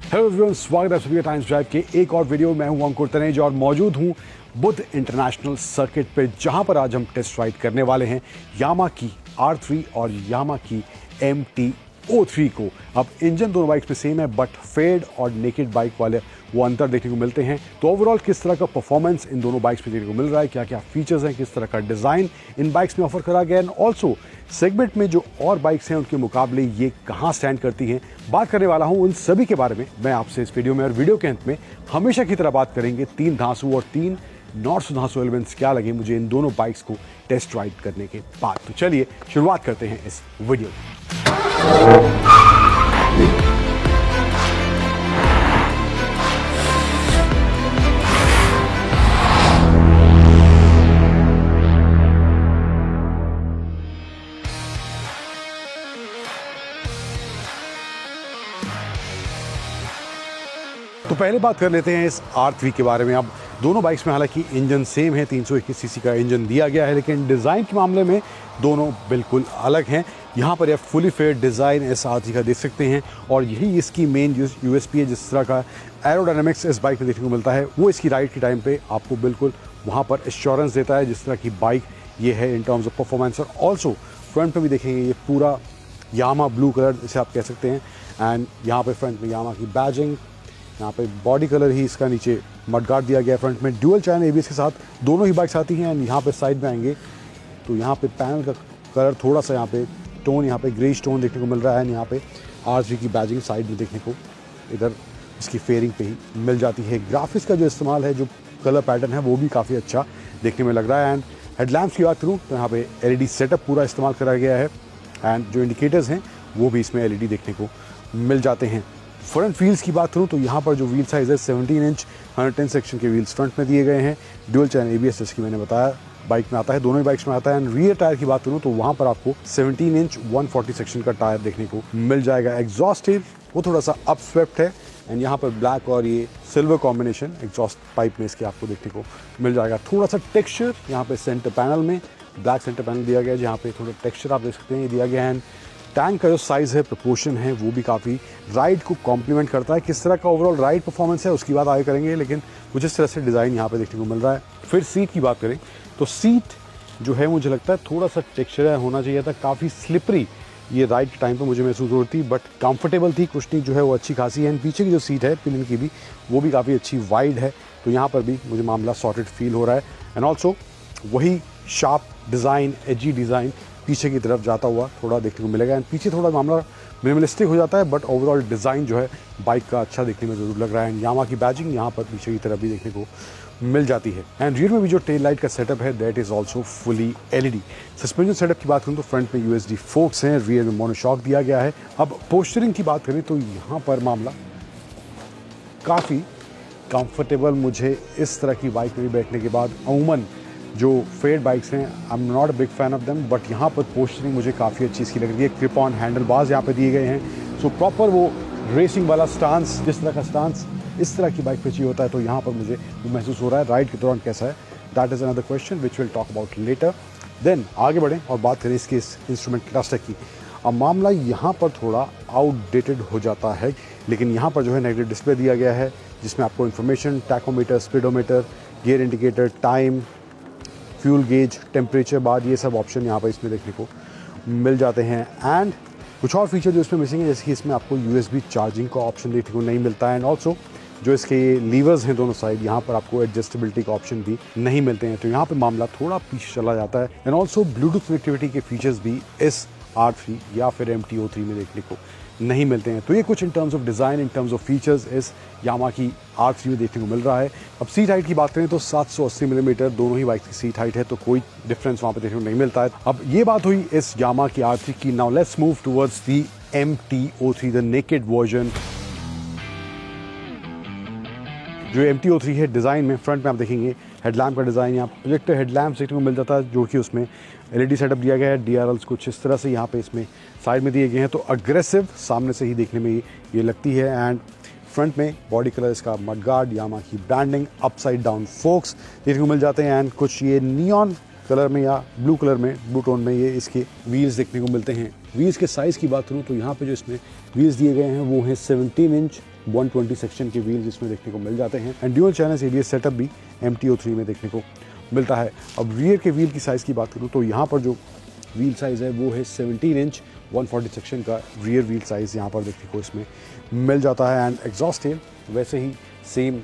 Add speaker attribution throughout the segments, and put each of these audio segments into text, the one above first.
Speaker 1: Hello everyone, स्वागत है सभी का टाइम्स ड्राइव के एक और वीडियो। मैं हूं अंकुर तनेज और मौजूद हूं बुद्ध इंटरनेशनल सर्किट पे, जहां पर आज हम टेस्ट राइड करने वाले हैं यामा की R3 और यामा की MT-03 को। अब इंजन दोनों बाइक्स में सेम है, बट फेड और नेकेड बाइक वाले वो अंतर देखने को मिलते हैं। तो ओवरऑल किस तरह का परफॉर्मेंस इन दोनों बाइक्स में देखने को मिल रहा है, क्या क्या फीचर्स हैं, किस तरह का डिज़ाइन इन बाइक्स में ऑफर करा गया है, ऑल्सो सेगमेंट में जो और बाइक्स हैं उनके मुकाबले ये कहाँ स्टैंड करती हैं, बात करने वाला हूँ उन सभी के बारे में मैं आपसे इस वीडियो में। और वीडियो के अंत में हमेशा की तरह बात करेंगे 3 धांसू और 3 नॉट सो धांसू एलिमेंट्स क्या लगे मुझे इन दोनों बाइक्स को टेस्ट राइड करने के बाद। तो चलिए शुरुआत करते हैं इस वीडियो की। तो पहले बात कर लेते हैं इस R3 के बारे में। अब दोनों बाइक्स में हालांकि इंजन सेम है, 321 सीसी का इंजन दिया गया है, लेकिन डिज़ाइन के मामले में दोनों बिल्कुल अलग हैं। यहाँ पर आप फुली फेयर डिज़ाइन इस R3 का देख सकते हैं और यही इसकी मेन USP है। जिस तरह का एरोडायनामिक्स इस बाइक में देखने को मिलता है वो इसकी राइड के टाइम पे आपको बिल्कुल वहाँ पर एश्योरेंस देता है, जिस तरह की बाइक ये है इन टर्म्स ऑफ परफॉर्मेंस। और ऑल्सो फ्रंट पे भी देखेंगे ये पूरा यामा ब्लू कलर जिसे आप कह सकते हैं, एंड यहाँ पे फ्रंट में यामा की बैजिंग, यहाँ पे बॉडी कलर ही इसका नीचे मडगार्ड दिया गया है। फ्रंट में ड्यूअल चैनल ABS के साथ दोनों ही बाइक्स आती हैं। एंड यहाँ पे साइड में आएंगे तो यहाँ पे पैनल का कलर थोड़ा सा यहाँ पे टोन, यहाँ पे ग्रे टोन देखने को मिल रहा है। एंड यहाँ पे R3 की बैजिंग साइड में देखने को इधर इसकी फेयरिंग पे ही मिल जाती है। ग्राफिक्स का जो इस्तेमाल है, जो कलर पैटर्न है वो भी काफ़ी अच्छा देखने में लग रहा है। एंड हेडलैम्प्स की बात करूँ तो यहाँ पे LED सेटअप पूरा इस्तेमाल करा गया है, एंड जो इंडिकेटर्स हैं वो भी इसमें LED देखने को मिल जाते हैं। फ्रंट व्हील्स की बात करूं तो यहाँ पर जो व्हील साइज़ है 17 इंच 110 सेक्शन के व्हील्स फ्रंट में दिए गए हैं। ड्यूअल चैनल ABS जैसे कि मैंने बताया बाइक में आता है, दोनों ही बाइक्स में आता है। एंड रियर टायर की बात करूं तो वहाँ पर आपको 17 इंच 140 सेक्शन का टायर देखने को मिल जाएगा। एग्जॉस्ट है वो थोड़ा सा अप स्वेप्ट है, एंड यहाँ पर ब्लैक और ये सिल्वर कॉम्बिनेशन एग्जॉस्ट पाइप में इसके आपको देखने को मिल जाएगा। थोड़ा सा टेक्स्चर यहाँ पे सेंटर पैनल में ब्लैक सेंटर पैनल दिया गया है, जहाँ पे थोड़ा टेक्स्चर आप देख सकते हैं ये दिया गया है। टैंक का जो साइज़ है, प्रोपोर्शन है, वो भी काफ़ी राइड को कॉम्प्लीमेंट करता है। किस तरह का ओवरऑल राइड परफॉर्मेंस है उसकी बात आगे करेंगे, लेकिन मुझे इस तरह से डिज़ाइन यहाँ पे देखने को मिल रहा है। फिर सीट की बात करें तो सीट जो है मुझे लगता है थोड़ा सा टेक्सचर होना चाहिए था, काफ़ी स्लिपरी ये राइड के टाइम पे मुझे महसूस हो रही थी, बट कंफर्टेबल थी। कुशनिंग जो है वो अच्छी खासी है। पीछे की जो सीट है पिलियन की भी वो भी काफ़ी अच्छी वाइड है, तो यहाँ पर भी मुझे मामला सॉर्टेड फील हो रहा है। एंड ऑल्सो वही शार्प डिज़ाइन, एजी डिज़ाइन पीछे की तरफ जाता हुआ थोड़ा देखने को मिलेगा। एंड पीछे थोड़ा मामला मिनिमलिस्टिक हो जाता है, बट ओवरऑल डिज़ाइन जो है बाइक का अच्छा देखने में ज़रूर लग रहा है। एंड यामा की बैजिंग यहाँ पर पीछे की तरफ भी देखने को मिल जाती है। एंड रियर में भी जो टेल लाइट का सेटअप है that is also fully LED। Suspension setup की बात करूँ तो फ्रंट में USD फोक्स हैं, रियर में मोनोशॉक दिया गया है। अब पोस्चरिंग की बात करें तो यहाँ पर मामला काफ़ी कंफर्टेबल मुझे इस तरह की बाइक में बैठने के बाद। अमूमन जो फेड बाइक्स हैं आई am not a big fan of them, but यहाँ पर पोस्चरिंग मुझे काफ़ी अच्छी इसकी लग रही है। क्लिप ऑन हैंडल बार्स यहाँ पे दिए गए हैं, सो प्रॉपर वो रेसिंग वाला स्टांस, जिस तरह का स्टांस इस तरह की बाइक पे चाहिए होता है, तो यहाँ पर मुझे वो महसूस हो रहा है। राइड के दौरान कैसा है that is another question which will talk about later. देन आगे बढ़ें और बात करें इसके इंस्ट्रूमेंट क्लस्टर की। अब मामला यहाँ पर थोड़ा आउटडेटेड हो जाता है, लेकिन यहाँ पर जो है नेगेटिव डिस्प्ले दिया गया है, जिसमें आपको information, tachometer, speedometer, gear indicator, time, fuel gauge, temperature bar, ये सब ऑप्शन यहाँ पर इसमें देखने को मिल जाते हैं। एंड कुछ और फीचर जो इसमें मिसिंग है, जैसे कि इसमें आपको USB चार्जिंग का ऑप्शन देखने को नहीं मिलता है। एंड ऑल्सो जो इसके लीवर्स हैं दोनों साइड, यहाँ पर आपको एडजस्टेबिलिटी का ऑप्शन भी नहीं मिलते हैं, तो यहाँ पर मामला थोड़ा पीछे चला जाता है। एंड ऑल्सो ब्लूटूथ कनेक्टिविटी के फीचर्स भी इस R3 या फिर MT-03 में देखने को नहीं मिलते हैं। तो ये कुछ in terms of design, in terms of features इस यामा की R3 में देखने को मिल रहा है। अब सीट हाइट की बात करें तो 780 मिलीमीटर दोनों ही बाइक की सीट हाइट है, तो कोई डिफरेंस वहाँ पे देखने को नहीं मिलता है। अब ये बात हुई इस यामा की R3 की। Now let's move towards the MT-03, the naked version. जो MT-03 है डिज़ाइन में फ्रंट में आप देखेंगे हेडलैम्प का डिज़ाइन, यहाँ प्रोजेक्टर हेडलैम्प देखने को मिल जाता है, जो कि उसमें LED सेटअप दिया गया है। DRLs कुछ इस तरह से यहाँ पे इसमें साइड में दिए गए हैं, तो अग्रेसिव सामने से ही देखने में ये लगती है। एंड फ्रंट में बॉडी कलर इसका मडगार्ड, यामा की ब्रांडिंग, अपसाइड डाउन फोक्स देखने को मिल जाते हैं। एंड कुछ ये नियॉन कलर में या ब्लू कलर में, ब्लू टोन में ये इसके व्हील्स देखने को मिलते हैं। व्हील्स के साइज़ की बात करूँ तो यहाँ पे जो इसमें व्हील्स दिए गए हैं वो हैं 17 इंच 120 सेक्शन के व्हील्स इसमें देखने को मिल जाते हैं and dual channel ABS setup भी MT-03 में देखने को मिलता है। अब रियर के व्हील की साइज़ की बात करूँ तो यहाँ पर जो व्हील साइज़ है वो है 17 इंच 140 सेक्शन का रियर व्हील साइज़ यहाँ पर देखने को इसमें मिल जाता है एंड एग्जॉस्ट टेल वैसे ही सेम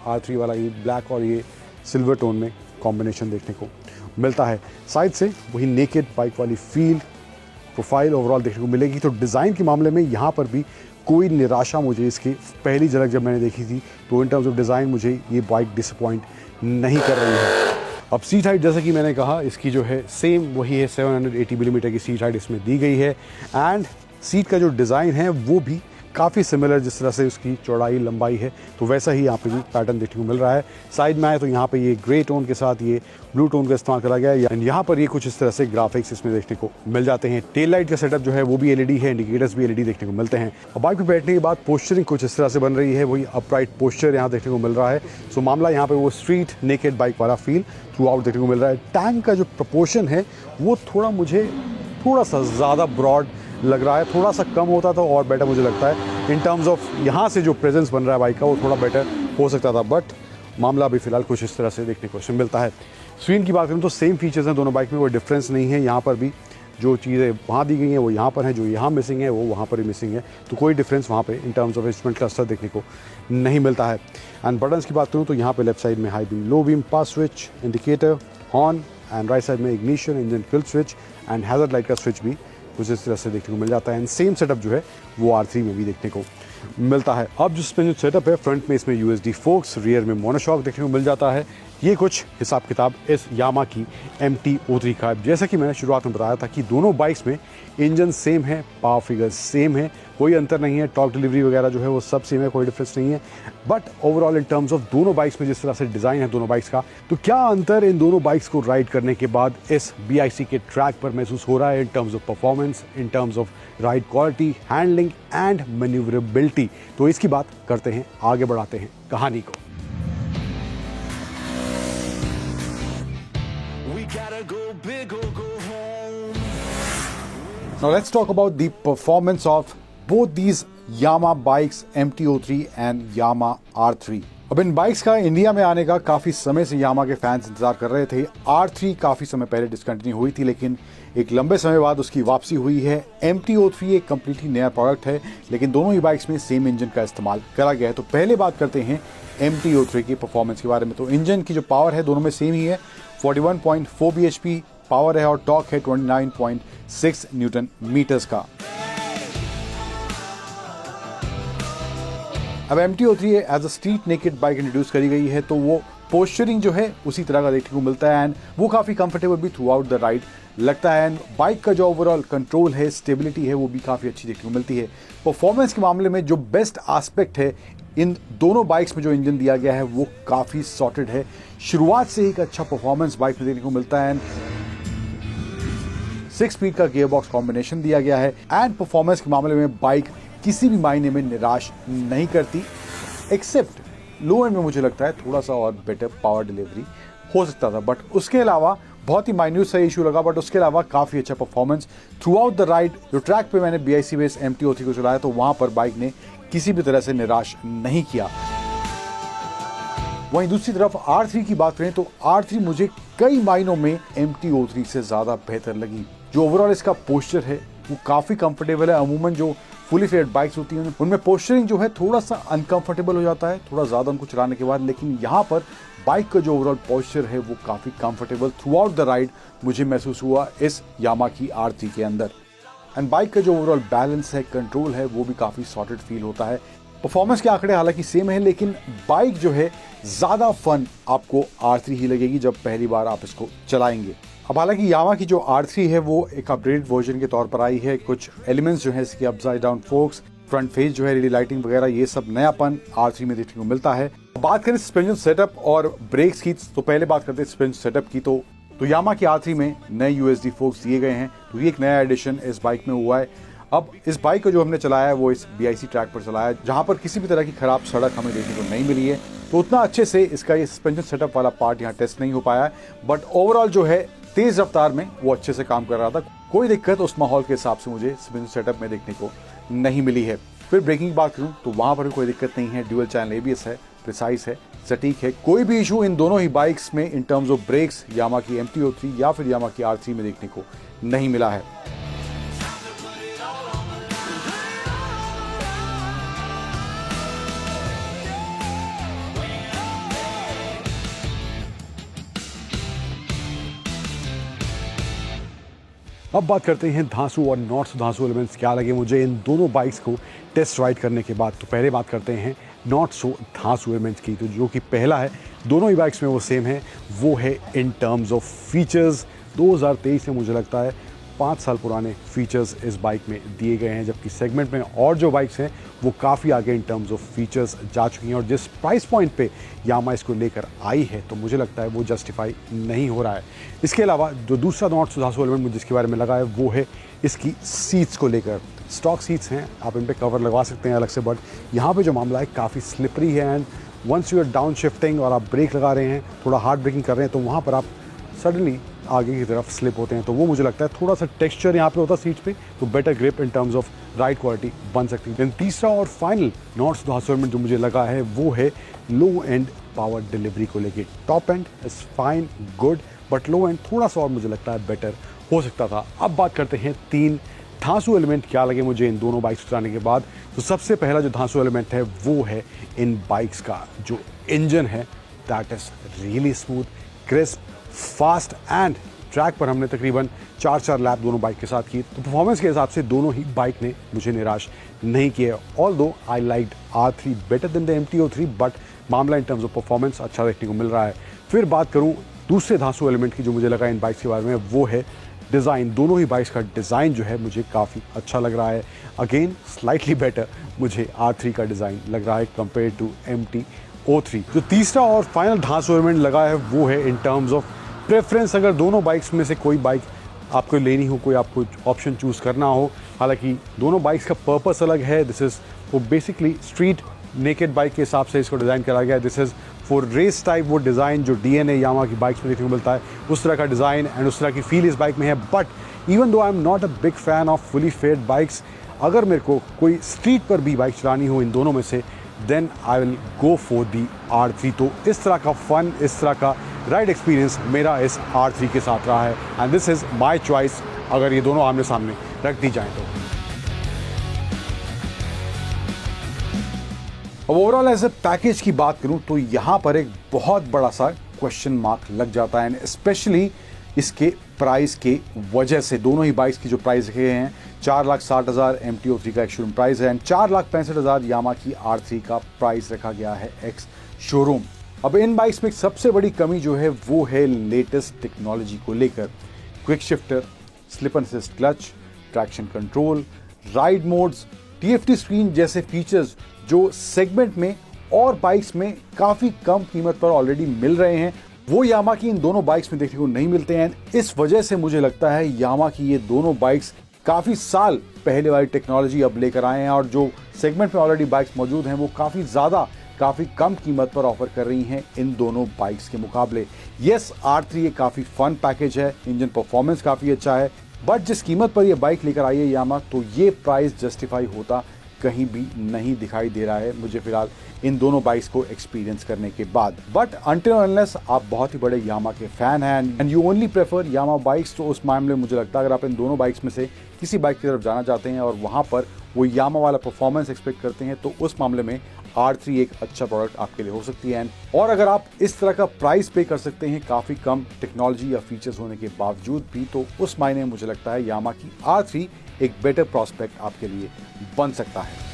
Speaker 1: R3 वाला ये ब्लैक और ये सिल्वर टोन में कॉम्बिनेशन देखने को मिलता है। साइड से वही नेकेड बाइक वाली फील प्रोफाइल ओवरऑल देखने को मिलेगी। तो डिज़ाइन के मामले में यहाँ पर भी कोई निराशा मुझे इसकी पहली झलक जब मैंने देखी थी तो इन टर्म्स ऑफ डिज़ाइन मुझे ये बाइक डिसअपॉइंट नहीं कर रही है। अब सीट हाइट जैसे कि मैंने कहा इसकी जो है सेम वही है 780 मिलीमीटर की सीट हाइट इसमें दी गई है एंड सीट का जो डिज़ाइन है वो भी काफ़ी सिमिलर जिस तरह से उसकी चौड़ाई लंबाई है तो वैसा ही यहाँ पे भी पैटर्न देखने को मिल रहा है। साइड में आए तो यहाँ पे ये ग्रे टोन के साथ ये ब्लू टोन का इस्तेमाल करा गया है एंड यहाँ पर ये कुछ इस तरह से ग्राफिक्स इसमें देखने को मिल जाते हैं। टेल लाइट का सेटअप जो है वो भी LED है, इंडिकेटर्स भी LED देखने को मिलते हैं। अब बाइक पे बैठने के बाद पोस्चरिंग कुछ इस तरह से बन रही है, वही अपराइट पोस्चर यहाँ देखने को मिल रहा है। सो मामला यहाँ पे वो स्ट्रीट नेकेड बाइक वाला फील थ्रू आउट देखने को मिल रहा है। टैंक का जो प्रपोर्शन है वो मुझे थोड़ा सा ज़्यादा ब्रॉड लग रहा है, थोड़ा सा कम होता तो और बेटर मुझे लगता है। इन टर्म्स ऑफ यहाँ से जो प्रेजेंस बन रहा है बाइक का वो थोड़ा बेटर हो सकता था, बट मामला अभी फिलहाल कुछ इस तरह से देखने को मिलता है। स्क्रीन की बात करूँ तो सेम फीचर्स हैं दोनों बाइक में, कोई डिफरेंस नहीं है। यहाँ पर भी जो चीज़ें वहाँ दी गई हैं वो यहाँ पर हैं, जो यहाँ मिसिंग है वो वहाँ पर ही मिसिंग है, तो कोई डिफरेंस वहाँ पे in terms of instrument cluster देखने को नहीं मिलता है। एंड बटन्स की बात करूँ तो यहाँ पे लेफ्ट साइड में high beam low beam pass switch indicator horn and right side में ignition engine kill switch and hazard light का स्विच भी कुछ इस तरह से देखने को मिल जाता है एंड सेम सेटअप जो है वो R3 में भी देखने को मिलता है। अब जो सस्पेंशन सेटअप है फ्रंट में इसमें USD फोक्स, रियर में मोनोशॉक देखने को मिल जाता है। ये कुछ हिसाब किताब इस यामा की MT-03 का है। जैसा कि मैंने शुरुआत में बताया था कि दोनों बाइक्स में इंजन सेम है, पावर फिगर सेम है, कोई अंतर नहीं है, टॉर्क डिलीवरी वगैरह जो है वो सब सेम है, कोई डिफरेंस नहीं है। But overall in terms of दोनों बाइक्स में जिस तरह से डिज़ाइन है दोनों बाइक्स का, तो क्या अंतर इन दोनों बाइक्स को राइड करने के बाद इस BIC के ट्रैक पर महसूस हो रहा है in terms of performance, in terms of ride quality, handling and manoeuvrability. तो इसकी बात करते हैं, आगे बढ़ाते हैं कहानी को।
Speaker 2: Now let's talk about the performance of both these Yamaha bikes MT-03 and Yamaha R3। अब इन बाइक्स का इंडिया में आने का काफ़ी समय से यामा के फैंस इंतजार कर रहे थे। R3 काफ़ी समय पहले डिसकंटिन्यू हुई थी लेकिन एक लंबे समय बाद उसकी वापसी हुई है। MT-03 एक कम्प्लीटली नया प्रोडक्ट है लेकिन दोनों ही बाइक्स में सेम इंजन का इस्तेमाल करा गया है। तो पहले बात करते हैं MT-03 की परफॉर्मेंस के बारे में। तो इंजन की जो पावर है दोनों में सेम ही है, 41.4 bhp पावर है और टॉर्क है 29.6 न्यूटन मीटर्स का। अब MT-03 as a street naked bike introduce करी गई है तो वो पोस्चरिंग जो है उसी तरह का देखने को मिलता है एंड वो काफ़ी कंफर्टेबल भी थ्रू आउट द राइड लगता है एंड बाइक का जो ओवरऑल कंट्रोल है, स्टेबिलिटी है, वो भी काफ़ी अच्छी देखने को मिलती है। परफॉर्मेंस के मामले में जो बेस्ट एस्पेक्ट है इन दोनों बाइक्स में जो इंजन दिया गया है वो काफ़ी सॉर्टेड है। शुरुआत से ही एक अच्छा परफॉर्मेंस बाइक में देखने को मिलता है एंड 6 स्पीड का गियर बॉक्स कॉम्बिनेशन दिया गया है एंड परफॉर्मेंस के मामले में बाइक किसी भी मायने में निराश नहीं करती, एक्सेप्ट लो एंड में मुझे लगता है थोड़ा सा और बेटर पावर डिलीवरी हो सकता था, बट उसके अलावा बहुत ही माइन्यूट सा इशू लगा, बट उसके अलावा काफ़ी अच्छा performance through out the ride. जो ट्रैक पे मैंने BIC बेस MT-03 को चलाया तो वहाँ पर बाइक ने किसी भी तरह से निराश नहीं किया। वहीं दूसरी तरफ R3 की बात करें तो R3 मुझे कई मायनों में MT-03 से ज़्यादा बेहतर लगी। जो ओवरऑल इसका पोस्चर है वो काफ़ी कंफर्टेबल है। अमूमन जो फुली फेयर्ड बाइक्स होती हैं उनमें पोस्चरिंग जो है थोड़ा सा अनकंफर्टेबल हो जाता है थोड़ा ज़्यादा उनको चलाने के बाद, लेकिन यहाँ पर बाइक का जो ओवरऑल पोस्चर है वो काफ़ी comfortable through out the ride मुझे महसूस हुआ इस यामा की R3 के अंदर। एंड बाइक का जो ओवरऑल बैलेंस है, कंट्रोल है, वो भी काफ़ी सॉर्टेड फील होता है। परफॉर्मेंस के आंकड़े हालांकि सेम है लेकिन बाइक जो है ज़्यादा फन आपको R3 ही लगेगी जब पहली बार आप इसको चलाएंगे। अब हालांकि यामा की जो R3 है वो एक अपग्रेडेड वर्जन के तौर पर आई है। कुछ एलिमेंट्स जो है इसकी upside down focus, front face जो है, LED लाइटिंग वगैरह, ये सब नयापन R3 में देखने को मिलता है। बात करें सस्पेंशन सेटअप और ब्रेक्स की तो पहले बात करते हैं सस्पेंशन सेटअप की। तो यामा की R3 में नए USD फोक्स दिए गए हैं, तो ये एक नया एडिशन इस बाइक में हुआ है। अब इस बाइक को जो हमने चलाया है वो इस BIC ट्रैक पर चलाया है जहाँ पर किसी भी तरह की खराब सड़क हमें देखने को नहीं मिली है, तो उतना अच्छे से इसका ये सस्पेंशन सेटअप वाला पार्ट यहाँ टेस्ट नहीं हो पाया है, बट ओवरऑल जो है तेज रफ्तार में वो अच्छे से काम कर रहा था। कोई दिक्कत उस माहौल के हिसाब से मुझे सस्पेंशन सेटअप में देखने को नहीं मिली है। फिर ब्रेकिंग की बात करूं तो वहां पर भी कोई दिक्कत नहीं है, ड्यूअल चैनल एबीएस है, प्रिसाइज है, सटीक है, कोई भी इशू इन दोनों ही बाइक्स में इन टर्म्स ऑफ ब्रेक्स यामा की MT-03 या फिर यामा की R3 में देखने को नहीं मिला है।
Speaker 1: अब बात करते हैं धांसू और नॉट सो धांसू एलिमेंट्स क्या लगे मुझे इन दोनों बाइक्स को टेस्ट राइड करने के बाद। तो पहले बात करते हैं नॉट सो धांसू एलिमेंट्स की, तो जो कि पहला है दोनों ही बाइक्स में वो सेम है, वो है इन टर्म्स ऑफ फीचर्स। 2023 में मुझे लगता है 5 साल पुराने फीचर्स इस बाइक में दिए गए हैं, जबकि सेगमेंट में और जो बाइक्स हैं वो काफ़ी आगे इन टर्म्स ऑफ फीचर्स जा चुकी हैं। और जिस प्राइस पॉइंट पे यामा इसको लेकर आई है तो मुझे लगता है वो जस्टिफाई नहीं हो रहा है। इसके अलावा जो दूसरा नॉट सो धांसू एलिमेंट मुझे जिसके बारे में लगा है वो है इसकी सीट्स को लेकर। स्टॉक सीट्स हैं, आप इन पर कवर लगवा सकते हैं अलग से, बट यहाँ पर जो मामला है काफ़ी स्लिपरी है and once you are downshifting और आप ब्रेक लगा रहे हैं, थोड़ा हार्ड ब्रेकिंग कर रहे हैं, तो वहाँ पर आप सडनली आगे की तरफ स्लिप होते हैं। तो वो मुझे लगता है थोड़ा सा टेक्सचर यहाँ पे होता है सीट पे, तो better grip in terms of ride quality बन सकती है। तीसरा और फाइनल नॉट सो धांसू एलिमेंट जो मुझे लगा है वो है लो एंड पावर डिलीवरी को लेके। Top and is fine good, but low and थोड़ा सा और मुझे लगता है बेटर हो सकता था। अब बात करते हैं 3 धांसू एलिमेंट क्या लगे मुझे इन दोनों बाइक्स चलाने के बाद। तो सबसे पहला जो धांसू एलिमेंट है वो है इन बाइक्स का जो इंजन है, that is really smooth, crisp, fast and track पर हमने तकरीबन 4 लैप दोनों बाइक के साथ की, तो परफॉर्मेंस के हिसाब से दोनों ही बाइक ने मुझे निराश नहीं किया। Although I liked R3 better than the MT-03, but मामला इन टर्म्स ऑफ परफॉर्मेंस अच्छा देखने को मिल रहा है। फिर बात करूं दूसरे धांसू एलिमेंट की जो मुझे लगा इन बाइक्स के बारे में, वो है डिज़ाइन। दोनों ही बाइक्स का डिज़ाइन जो है मुझे काफ़ी अच्छा लग रहा है। अगेन स्लाइटली बेटर मुझे R3 का डिज़ाइन लग रहा है कंपेयर टू MT-03। जो तीसरा और फाइनल धांसू एलिमेंट लगा है वो है इन टर्म्स ऑफ प्रेफरेंस। अगर दोनों बाइक्स में से कोई बाइक आपको लेनी हो, कोई आपको ऑप्शन चूज़ करना हो, हालांकि दोनों बाइक्स का पर्पस अलग है। दिस इज़ वो बेसिकली स्ट्रीट नेकेड बाइक के हिसाब से इसको डिज़ाइन करा गया है। This is for race type वो डिज़ाइन जो DNA यामा की बाइक्स में देखने को मिलता है, उस तरह का डिज़ाइन एंड उस तरह की फील इस बाइक में है। But even though I am not a big fan of fully faired bikes, अगर मेरे को कोई स्ट्रीट पर भी बाइक चलानी हो इन दोनों में से, then I will go for the R3। तो इस तरह का फन, इस तरह का राइड एक्सपीरियंस मेरा इस R3 के साथ रहा है and this is my choice अगर ये दोनों आमने सामने रख दी जाएँ तो।
Speaker 2: अब ओवरऑल एज ए पैकेज की बात करूं तो यहाँ पर एक बहुत बड़ा सा क्वेश्चन मार्क लग जाता है, एंड स्पेशली इसके प्राइस के वजह से। दोनों ही बाइक्स की जो प्राइस रखे हैं, 4,60,000 MT-03 का एक शोरूम प्राइस है एंड 4,65,000 यामा की R3 का प्राइस रखा गया है एक्स शोरूम। अब इन बाइक्स में सबसे बड़ी कमी जो है वो है लेटेस्ट टेक्नोलॉजी को लेकर। Quick shifter, slip and assist clutch, traction control, ride modes, TFT screen जैसे फीचर्स जो सेगमेंट में और बाइक्स में काफ़ी कम कीमत पर ऑलरेडी मिल रहे हैं, वो यामा की इन दोनों बाइक्स में देखने को नहीं मिलते हैं। इस वजह से मुझे लगता है यामा की ये दोनों बाइक्स काफ़ी साल पहले वाली टेक्नोलॉजी अब लेकर आए हैं, और जो सेगमेंट में ऑलरेडी बाइक्स मौजूद हैं वो काफ़ी ज़्यादा, काफ़ी कम कीमत पर ऑफर कर रही हैं इन दोनों बाइक्स के मुकाबले। यस, R3 एक काफ़ी फन पैकेज है, इंजन परफॉर्मेंस काफ़ी अच्छा है, बट जिस कीमत पर यह बाइक लेकर आई है यामा, तो ये प्राइस जस्टिफाई होता कहीं भी नहीं दिखाई दे रहा है मुझे फिलहाल इन दोनों बाइक्स को एक्सपीरियंस करने के बाद। बट अनटिल अनलेस आप बहुत ही बड़े यामा के फैन हैं and you only prefer Yamaha bikes, तो उस मामले में मुझे लगता है अगर आप इन दोनों बाइक्स में से किसी बाइक की तरफ जाना चाहते हैं और वहां पर वो यामा वाला परफॉर्मेंस एक्सपेक्ट करते हैं, तो उस मामले में R3 एक अच्छा प्रोडक्ट आपके लिए हो सकती है। और अगर आप इस तरह का प्राइस पे कर सकते हैं काफ़ी कम टेक्नोलॉजी या फीचर्स होने के बावजूद भी, तो उस मायने में मुझे लगता है यामा की R3 एक बेटर प्रॉस्पेक्ट आपके लिए बन सकता है।